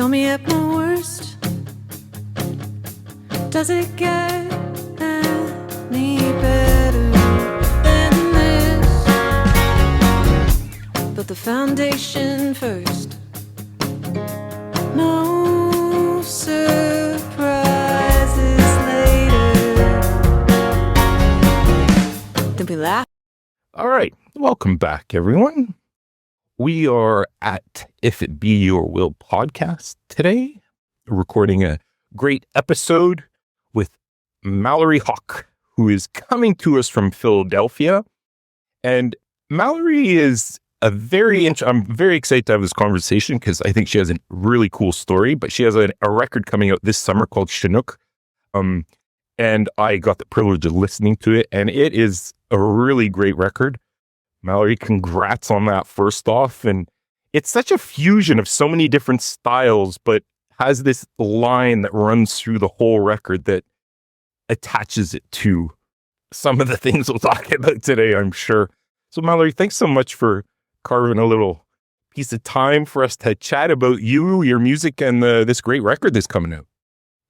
saw me at my worst. Does it get any better than this? But the foundation first. No surprises later. Then we laugh. All right. Welcome back, everyone. We are at If It Be Your Will podcast today, recording a great episode with Mallory Hawk, who is coming to us from Philadelphia. And Mallory is I'm very excited to have this conversation because I think she has a really cool story, but she has a record coming out this summer called Chinook. And I got the privilege of listening to it, and it is a really great record. Mallory, congrats on that first off. And it's such a fusion of so many different styles, but has this line that runs through the whole record that attaches it to some of the things we'll talk about today, I'm sure. So Mallory, thanks so much for carving a little piece of time for us to chat about you, your music, and this great record that's coming out.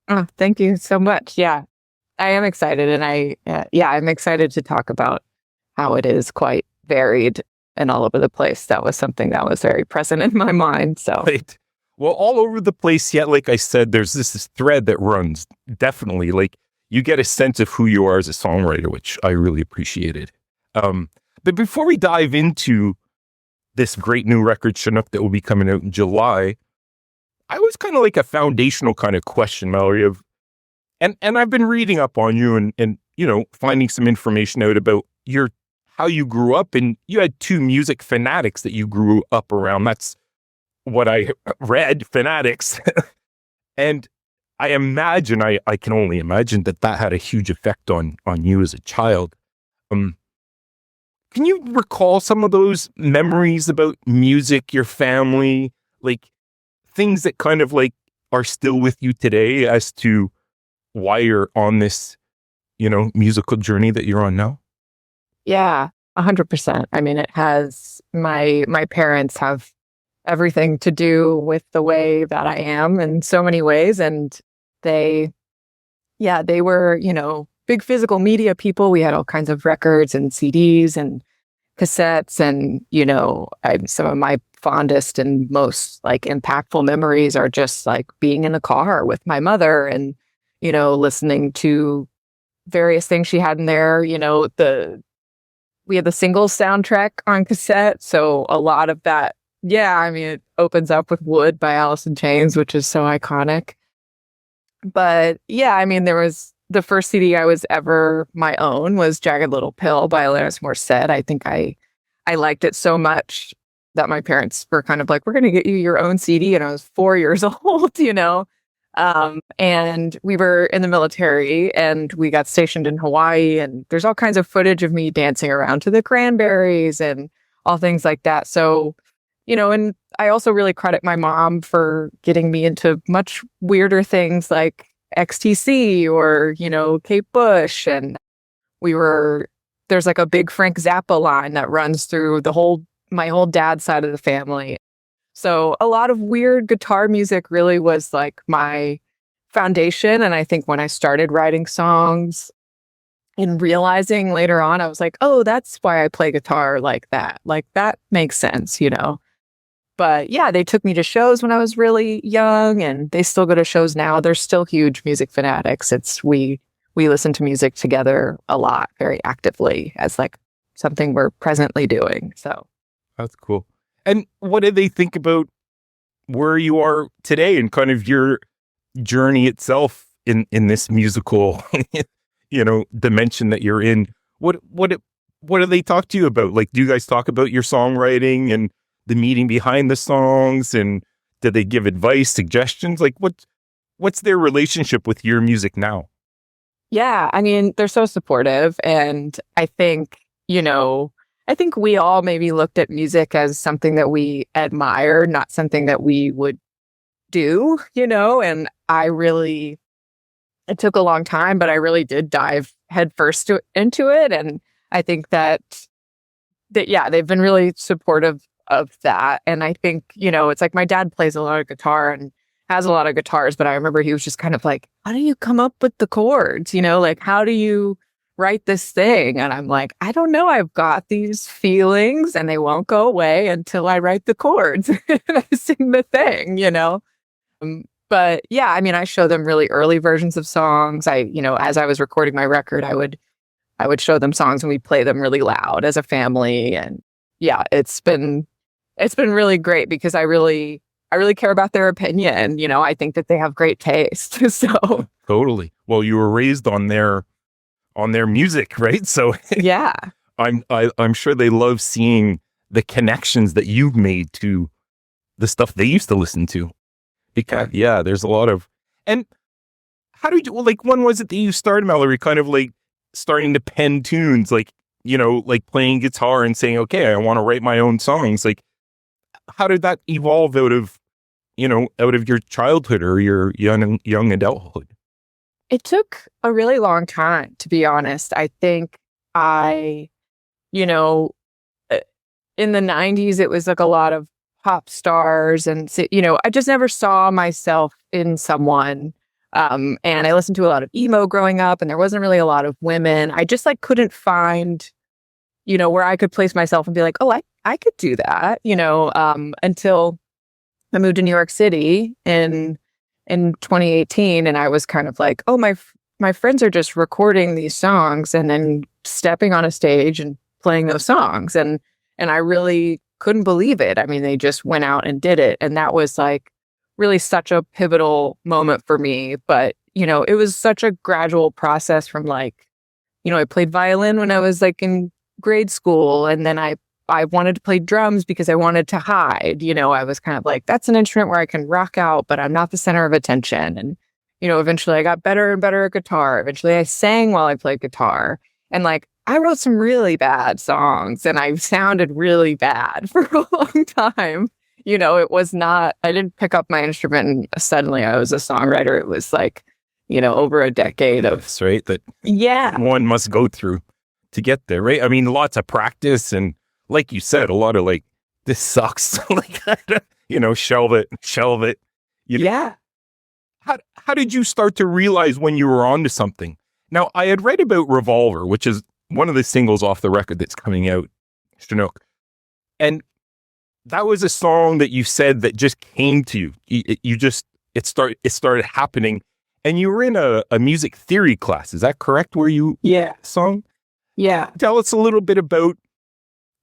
Oh, thank you so much. Yeah, I am excited. And I'm excited to talk about how it is quite varied and all over the place. That was something that was very present in my mind. So, right. Well, all over the place. Yet, like I said, there's this thread that runs. Definitely, like you get a sense of who you are as a songwriter, which I really appreciated. But before we dive into this great new record, Chinook, that will be coming out in July, I was kind of like a foundational kind of question, Mallory, and I've been reading up on you and finding some information out about how you grew up, and you had two music fanatics that you grew up around. That's what I read, fanatics. And I imagine, I can only imagine that had a huge effect on you as a child. Can you recall some of those memories about music, your family, like things that kind of like are still with you today as to why you're on this, musical journey that you're on now? Yeah, 100%. I mean, it has my parents have everything to do with the way that I am in so many ways. And they were, big physical media people. We had all kinds of records and CDs and cassettes. And, some of my fondest and most like impactful memories are just like being in a car with my mother and, listening to various things she had in there. We had the singles soundtrack on cassette. So a lot of that, it opens up with Wood by Alice in Chains, which is so iconic. But there was the first CD I was ever my own was Jagged Little Pill by Alanis Morissette. I think I liked it so much that my parents were kind of like, we're going to get you your own CD. And I was 4 years old, and we were in the military and we got stationed in Hawaii, and there's all kinds of footage of me dancing around to the Cranberries and all things like that. So, and I also really credit my mom for getting me into much weirder things like XTC or, Kate Bush. And there's like a big Frank Zappa line that runs through my whole dad's side of the family. So a lot of weird guitar music really was like my foundation. And I think when I started writing songs and realizing later on, I was like, oh, that's why I play guitar like that. Like that makes sense, But they took me to shows when I was really young, and they still go to shows now. They're still huge music fanatics. We listen to music together a lot, very actively, as like something we're presently doing. So that's cool. And what did they think about where you are today and kind of your journey itself in this musical, dimension that you're in? What do they talk to you about? Like, do you guys talk about your songwriting and the meaning behind the songs, and did they give advice, suggestions? Like what's their relationship with your music now? Yeah, they're so supportive, and I think we all maybe looked at music as something that we admire, not something that we would do, and it took a long time, but I really did dive headfirst into it. And I think that they've been really supportive of that. And I think, it's like my dad plays a lot of guitar, and has a lot of guitars, but I remember he was just kind of like, how do you come up with the chords? Like, how do you write this thing? And I'm like, I don't know. I've got these feelings and they won't go away until I write the chords and I sing the thing. But yeah, I mean, I show them really early versions of songs. As I was recording my record, I would show them songs and we play them really loud as a family. And yeah, it's been really great because I really care about their opinion. I think that they have great taste. So Totally. Well, you were raised on their music, right? So yeah, I'm sure they love seeing the connections that you've made to the stuff they used to listen to. Because yeah, there's a lot of. And how did you, like, when was it that you started, Mallory, kind of like starting to pen tunes, like, like playing guitar and saying, okay, I want to write my own songs? Like, how did that evolve out of your childhood or your young adulthood? it took a really long time, to be honest. I think you know, in the 90s, it was like a lot of pop stars. And, I just never saw myself in someone. And I listened to a lot of emo growing up, and there wasn't really a lot of women. I just like couldn't find, where I could place myself and be like, oh, I could do that, until I moved to New York City in 2018. And I was kind of like, oh, my friends are just recording these songs and then stepping on a stage and playing those songs. And I really couldn't believe it. I mean, they just went out and did it. And that was like really such a pivotal moment for me. But, it was such a gradual process from like, I played violin when I was like in grade school. And then I wanted to play drums because I wanted to hide. I was kind of like, that's an instrument where I can rock out, but I'm not the center of attention. And, eventually I got better and better at guitar. Eventually I sang while I played guitar. And like, I wrote some really bad songs and I sounded really bad for a long time. It was not, I didn't pick up my instrument and suddenly I was a songwriter. It was like, over a decade of. That's right. That yeah, one must go through to get there, right? I mean, lots of practice and, like you said, a lot of like, this sucks. Like, shelve it. Yeah. How did you start to realize when you were onto something? Now, I had read about Revolver, which is one of the singles off the record that's coming out, Chinook. And that was a song that you said that just came to you. It started happening. And you were in a music theory class. Is that correct? Where you song? Yeah. Tell us a little bit about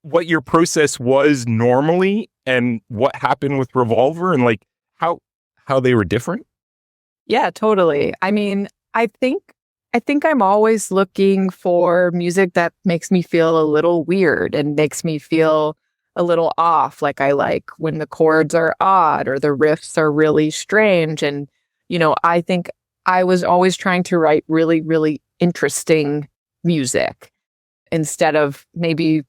what your process was normally and what happened with Revolver and like how they were different. Yeah, totally. I mean, I think I'm always looking for music that makes me feel a little weird and makes me feel a little off. Like I like when the chords are odd or the riffs are really strange. And, I think I was always trying to write really, really interesting music instead of maybe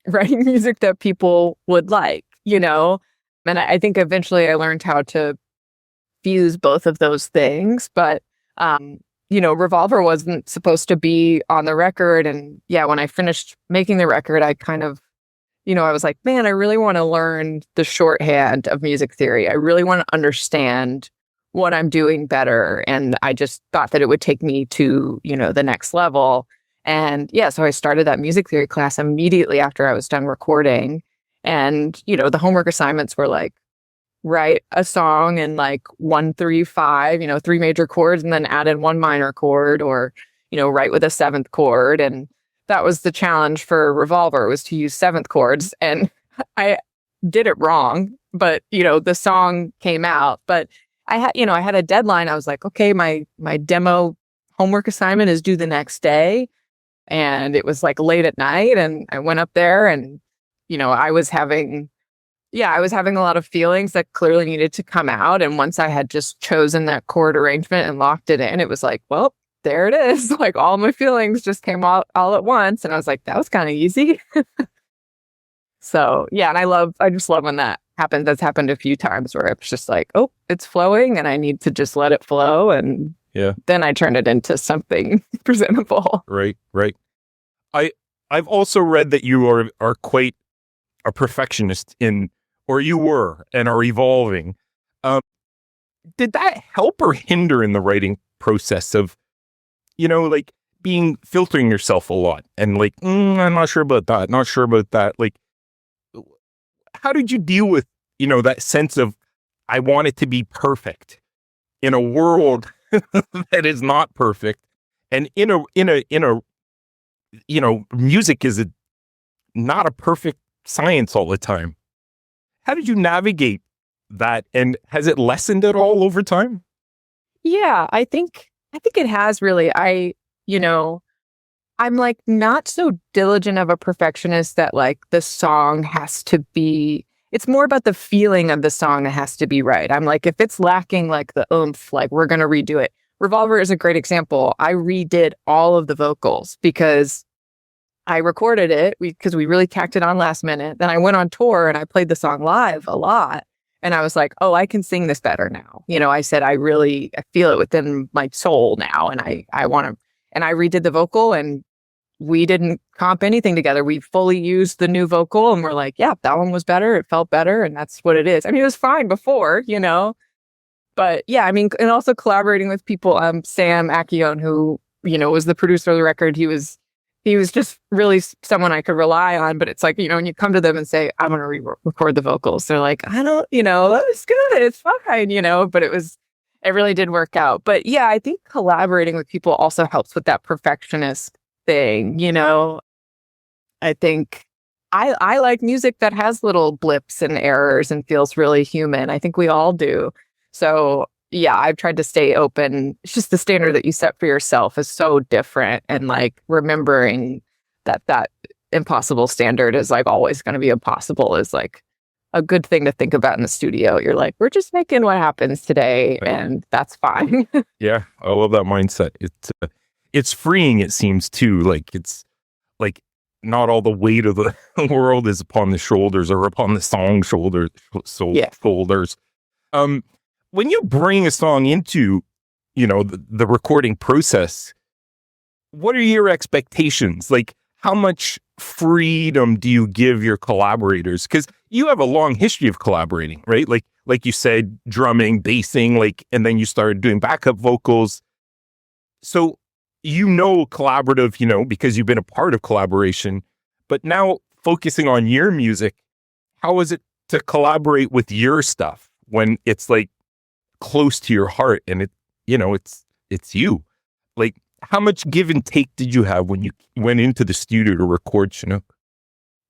writing music that people would like, And I think eventually I learned how to fuse both of those things. But, Revolver wasn't supposed to be on the record. And yeah, when I finished making the record, I kind of, I was like, man, I really want to learn the shorthand of music theory. I really want to understand what I'm doing better. And I just thought that it would take me to, the next level. And yeah, so I started that music theory class immediately after I was done recording. And, the homework assignments were like, write a song in like 1, 3, 5, 3 major chords and then add in 1 minor chord or, write with a 7th chord. And that was the challenge for Revolver, was to use 7th chords. And I did it wrong, but, the song came out. But I had a deadline. I was like, okay, my demo homework assignment is due the next day. And it was like late at night. And I went up there and, I was having a lot of feelings that clearly needed to come out. And once I had just chosen that chord arrangement and locked it in, it was like, well, there it is. Like all my feelings just came out all at once. And I was like, that was kind of easy. So yeah. And I just love when that happens. That's happened a few times where it's just like, oh, it's flowing and I need to just let it flow. And then I turn it into something presentable. Right. I've also read that you are quite a perfectionist or you were and are evolving. did that help or hinder in the writing process of, like filtering yourself a lot and like, I'm not sure about that, not sure about that. Like, how did you deal with, that sense of, I want it to be perfect in a world that is not perfect? And in a, music is not a perfect science all the time. How did you navigate that? And has it lessened at all over time? Yeah, I think it has really. I'm like not so diligent of a perfectionist that like the song has to be, it's more about the feeling of the song that has to be right. I'm like, if it's lacking like the oomph, like we're going to redo it. Revolver is a great example. I redid all of the vocals because I recorded it because we really tacked it on last minute. Then I went on tour and I played the song live a lot. And I was like, oh, I can sing this better now. I said, I feel it within my soul now. And I want to, and I redid the vocal and we didn't comp anything together. We fully used the new vocal and we're like, yeah, that one was better. It felt better. And that's what it is. I mean, it was fine before, but yeah, I mean, and also collaborating with people, Sam Akion, who, was the producer of the record. He was just really someone I could rely on. But it's like, when you come to them and say, I'm going to record the vocals, they're like, I don't, that was good. It's fine, but it really did work out. But yeah, I think collaborating with people also helps with that perfectionist thing. I think I like music that has little blips and errors and feels really human. I think we all do. So yeah, I've tried to stay open. It's just the standard that you set for yourself is so different. And like remembering that impossible standard is like always going to be impossible is like a good thing to think about in the studio. You're like, we're just making what happens today and that's fine. Yeah, I love that mindset. It's freeing, it seems too. Like it's like not all the weight of the world is upon the shoulders or upon the song shoulders. When you bring a song into, the recording process, what are your expectations? Like, how much freedom do you give your collaborators? Because you have a long history of collaborating, right? Like you said, drumming, bassing, and then you started doing backup vocals. So, collaborative, because you've been a part of collaboration, but now focusing on your music, how is it to collaborate with your stuff when it's like close to your heart and it's you? Like, how much give and take did you have when you went into the studio to record Chinook?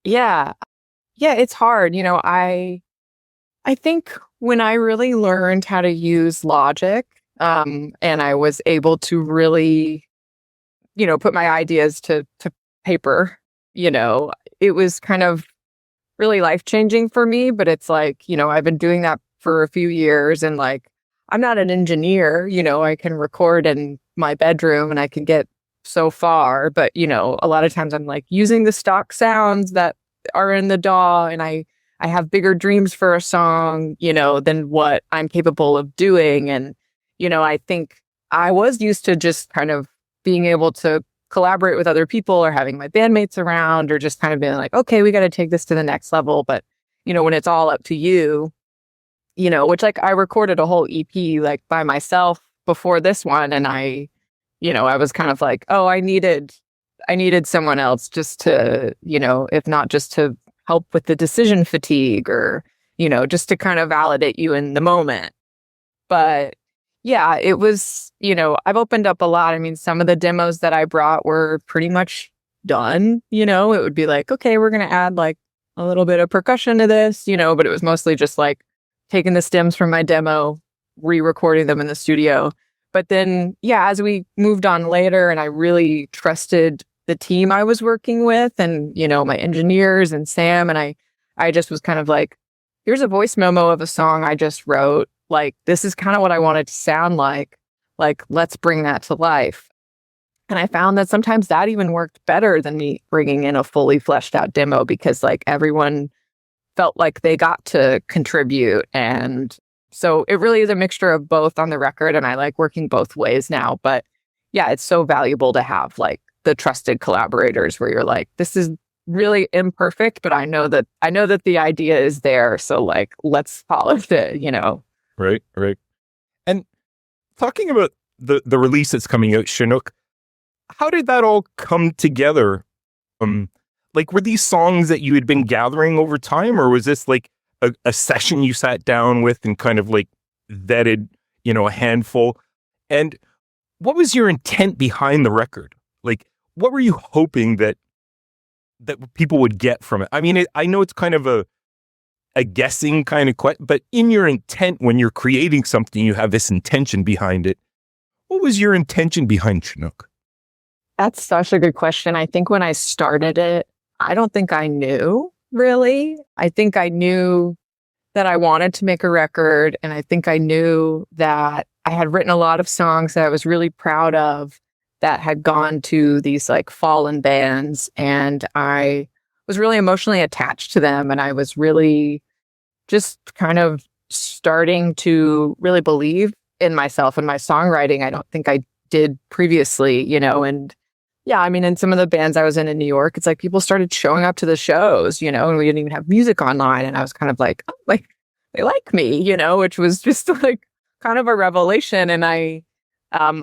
Yeah, it's hard. I think when I really learned how to use Logic, and I was able to really, put my ideas to paper, it was kind of really life-changing for me. But it's like, I've been doing that for a few years and like, I'm not an engineer, I can record in my bedroom and I can get so far. But, a lot of times I'm like using the stock sounds that are in the DAW and I have bigger dreams for a song, than what I'm capable of doing. And, I think I was used to just kind of being able to collaborate with other people or having my bandmates around or just kind of being like, okay, we got to take this to the next level. But, when it's all up to you, which like I recorded a whole EP like by myself before this one. And I was kind of like, oh, I needed someone else just to, if not just to help with the decision fatigue or, just to kind of validate you in the moment. But yeah, it was, I've opened up a lot. I mean, some of the demos that I brought were pretty much done, it would be like, okay, we're going to add like a little bit of percussion to this, but it was mostly just like taking the stems from my demo, re-recording them in the studio. But then, yeah, as we moved on later and I really trusted the team I was working with and, my engineers and Sam, and I just was kind of like, here's a voice memo of a song I just wrote. Like, this is kind of what I wanted to sound like. Like, let's bring that to life. And I found that sometimes that even worked better than me bringing in a fully fleshed out demo because like everyone felt like they got to contribute. And so it really is a mixture of both on the record. And I like working both ways now. But yeah, it's so valuable to have like the trusted collaborators where you're like, this is really imperfect, but I know that the idea is there. So like, let's polish it, Right. talking about the release that's coming out, Chinook, how did that all come together? Like, were these songs that you had been gathering over time, or was this like a session you sat down with and kind of like vetted, a handful? And what was your intent behind the record? Like, what were you hoping that people would get from it? I mean, I know it's kind of a guessing kind of question, but in your intent, when you're creating something, you have this intention behind it. What was your intention behind Chinook? That's such a good question. I think when I started it, I don't think I knew really. I think I knew that I wanted to make a record, and I think I knew that I had written a lot of songs that I was really proud of that had gone to these like fallen bands, and I was really emotionally attached to them, and I was really just kind of starting to really believe in myself and my songwriting. I don't think I did previously, and yeah, I mean, in some of the bands I was in New York, it's like people started showing up to the shows, and we didn't even have music online. And I was kind of like, oh, like, they like me, which was just like kind of a revelation. And a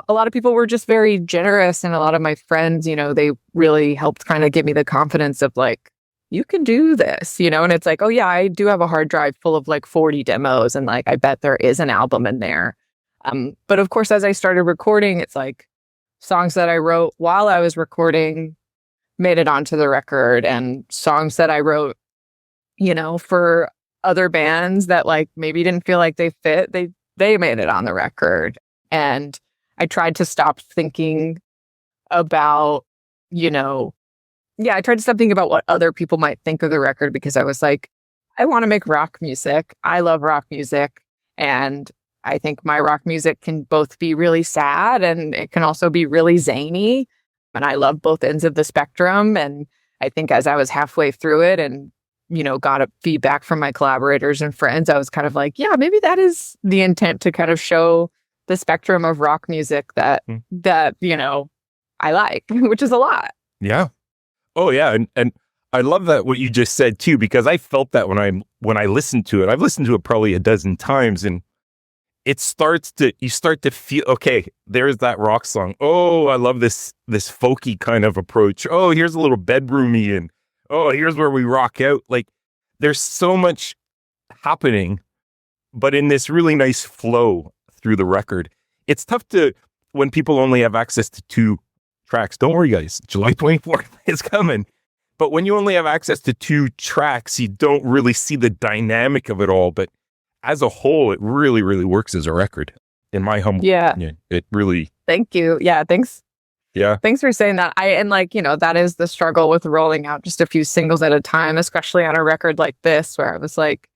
lot of people were just very generous. And a lot of my friends, they really helped kind of give me the confidence of like, you can do this, and it's like, oh yeah, I do have a hard drive full of like 40 demos. And like, I bet there is an album in there. But of course, as I started recording, it's like, songs that I wrote while I was recording made it onto the record, and songs that I wrote, for other bands that like maybe didn't feel like they fit, they made it on the record. And I tried to stop thinking about, I tried to stop thinking about what other people might think of the record, because I was like, I want to make rock music. I love rock music. And I think my rock music can both be really sad and it can also be really zany. And I love both ends of the spectrum. And I think as I was halfway through it and, got a feedback from my collaborators and friends, I was kind of like, yeah, maybe that is the intent, to kind of show the spectrum of rock music that I like, which is a lot. Yeah. Oh yeah. And I love that what you just said too, because I felt that when I listened to it. I've listened to it probably a dozen times, and you start to feel, okay, there's that rock song. Oh, I love this folky kind of approach. Oh, here's a little bedroomy, and oh, here's where we rock out. Like, there's so much happening, but in this really nice flow through the record. It's tough when people only have access to 2 tracks. Don't worry, guys. July 24th is coming. But when you only have access to 2 tracks, you don't really see the dynamic of it all. But as a whole, it really, really works as a record, in my humble opinion. It really... Thank you. Yeah, thanks. Yeah. Thanks for saying that. That is the struggle with rolling out just a few singles at a time, especially on a record like this, where I was like,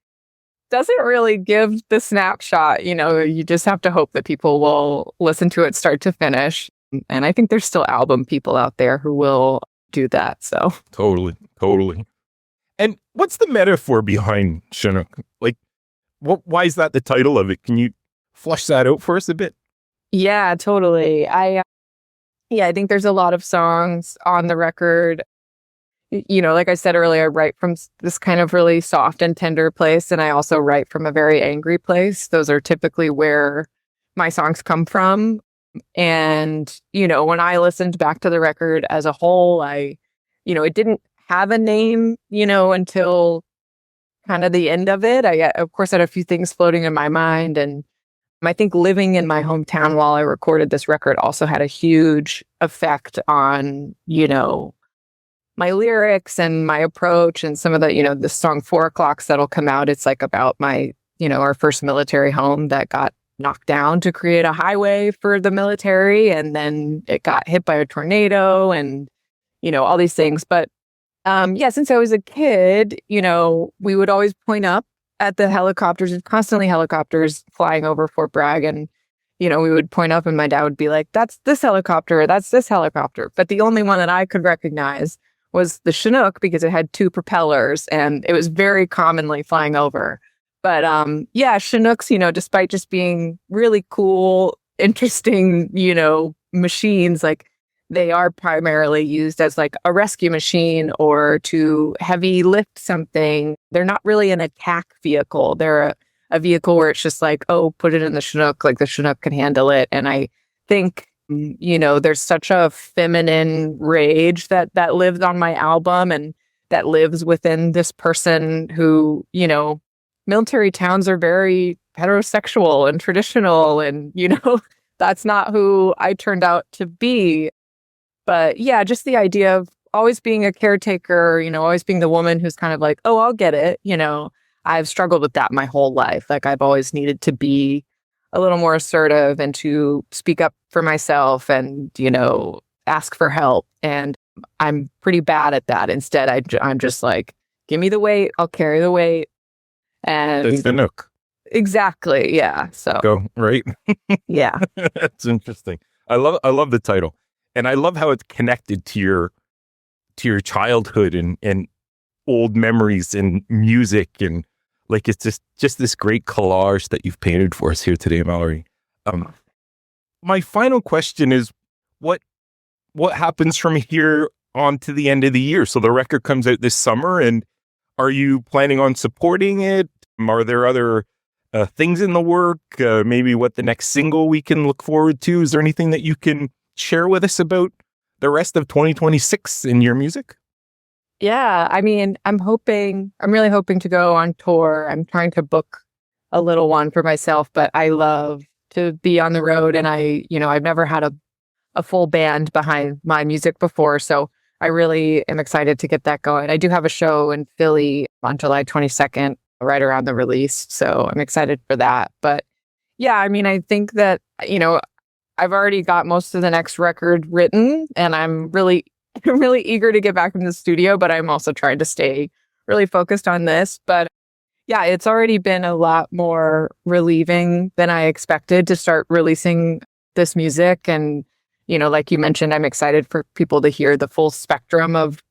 doesn't really give the snapshot. You just have to hope that people will listen to it start to finish. And I think there's still album people out there who will do that. So Totally. And what's the metaphor behind Chinook? Like, why is that the title of it? Can you flush that out for us a bit? Yeah, totally. I think there's a lot of songs on the record. Like I said earlier, I write from this kind of really soft and tender place, and I also write from a very angry place. Those are typically where my songs come from. And, when I listened back to the record as a whole, it didn't have a name, until kind of the end of it. I, of course, had a few things floating in my mind. And I think living in my hometown while I recorded this record also had a huge effect on, my lyrics and my approach, and some of the, the song 4 O'Clocks that'll come out. It's like about my, our first military home that got knocked down to create a highway for the military. And then it got hit by a tornado and, all these things. But since I was a kid, we would always point up at the helicopters, and constantly helicopters flying over Fort Bragg. And, we would point up and my dad would be like, that's this helicopter, that's this helicopter. But the only one that I could recognize was the Chinook, because it had 2 propellers and it was very commonly flying over. But Chinooks, despite just being really cool, interesting, machines, like, they are primarily used as like a rescue machine or to heavy lift something. They're not really an attack vehicle. They're a vehicle where it's just like, oh, put it in the Chinook, like the Chinook can handle it. And I think, there's such a feminine rage that lives on my album and that lives within this person who, military towns are very heterosexual and traditional. And, that's not who I turned out to be. But yeah, just the idea of always being a caretaker, always being the woman who's kind of like, oh, I'll get it. I've struggled with that my whole life. Like I've always needed to be a little more assertive and to speak up for myself and, ask for help. And I'm pretty bad at that. Instead, I'm just like, give me the weight. I'll carry the weight. And That's the Nook. Exactly. Yeah. So Go, right? Yeah. That's interesting. I love the title. And I love how it's connected to your childhood and old memories and music, and like it's just this great collage that you've painted for us here today, Mallory. My final question is what happens from here on to the end of the year? So the record comes out this summer, and are you planning on supporting it? Are there other things in the work? Maybe what the next single we can look forward to? Is there anything that you can share with us about the rest of 2026 in your music? Yeah. I mean, I'm really hoping to go on tour. I'm trying to book a little one for myself, but I love to be on the road. And I've never had a full band behind my music before. So I really am excited to get that going. I do have a show in Philly on July 22nd, right around the release. So I'm excited for that. But yeah, I mean, I think that, I've already got most of the next record written, and I'm really eager to get back in the studio, but I'm also trying to stay really focused on this. But yeah, it's already been a lot more relieving than I expected to start releasing this music. And, like you mentioned, I'm excited for people to hear the full spectrum of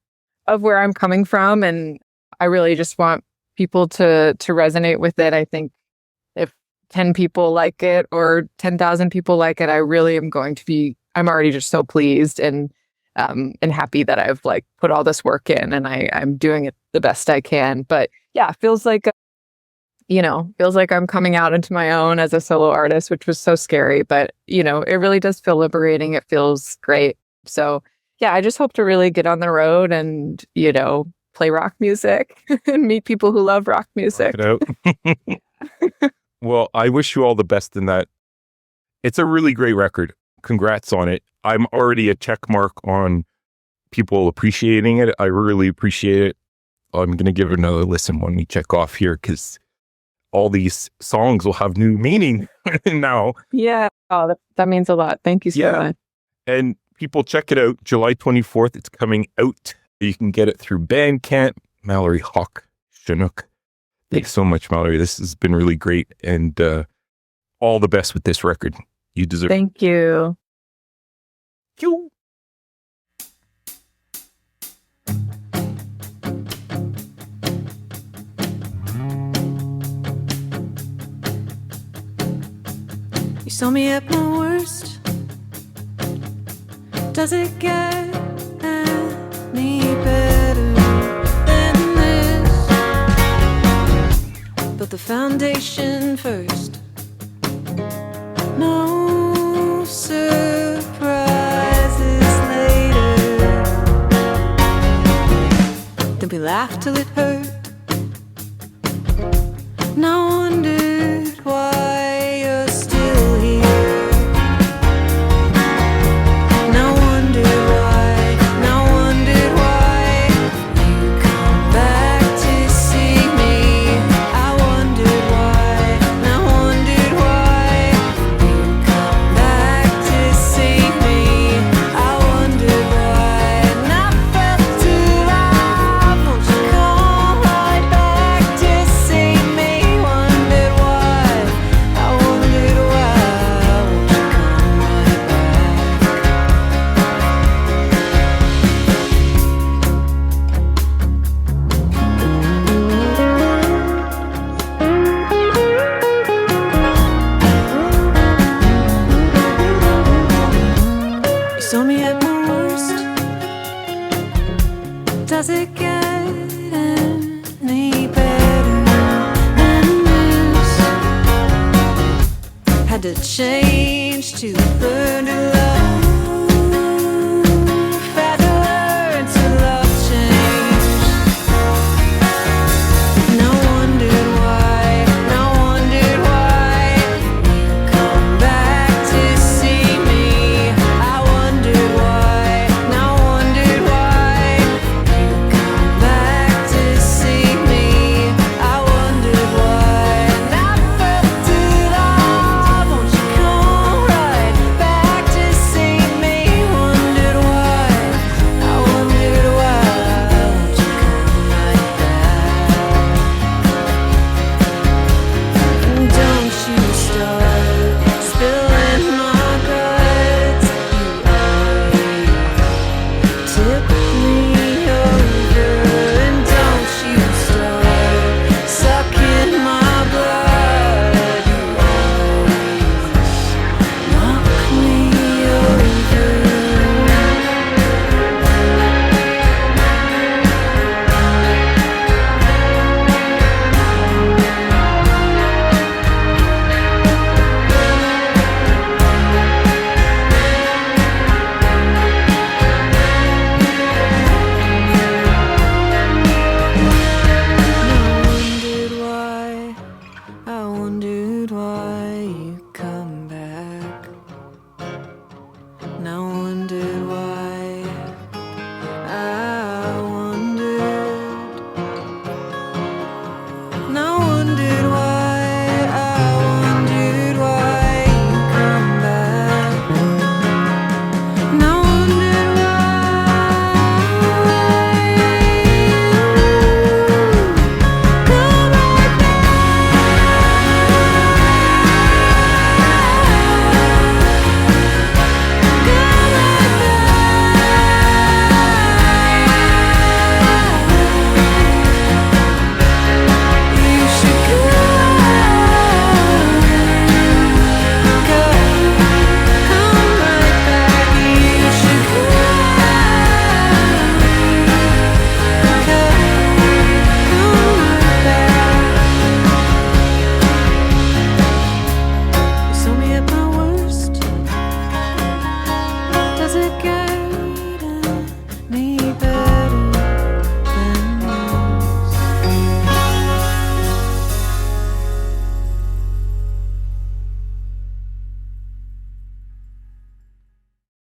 where I'm coming from. And I really just want people to resonate with it. I think if 10 people like it or 10,000 people like it, I really am I'm already just so pleased and happy that I've like put all this work in, and I'm doing it the best I can. But yeah, feels like I'm coming out into my own as a solo artist, which was so scary, but it really does feel liberating. It feels great. So yeah, I just hope to really get on the road and, play rock music and meet people who love rock music. Well, I wish you all the best in that. It's a really great record. Congrats on it. I'm already a check mark on people appreciating it. I really appreciate it. I'm going to give it another listen when we check off here, because all these songs will have new meaning now. Yeah. Oh, that means a lot. Thank you so much. And people, check it out. July 24th. It's coming out. You can get it through Bandcamp. Mallory Hawk, Chinook. Thanks so much, Mallory. This has been really great. And all the best with this record. You deserve it. Thank you. You. You saw me at my worst. Does it get any better than this? Built the foundation first. No surprises later. Then we laughed till it hurt. And I wondered why you're still here. And I wondered why you come back to see me. I wondered why, and I wondered why you come back to see me. I wondered why, and I felt alive. Won't you come right back to see me? Wondered why, I wondered why. Won't you come right back? You saw me at my worst. Does it get any better than this? to change to burn.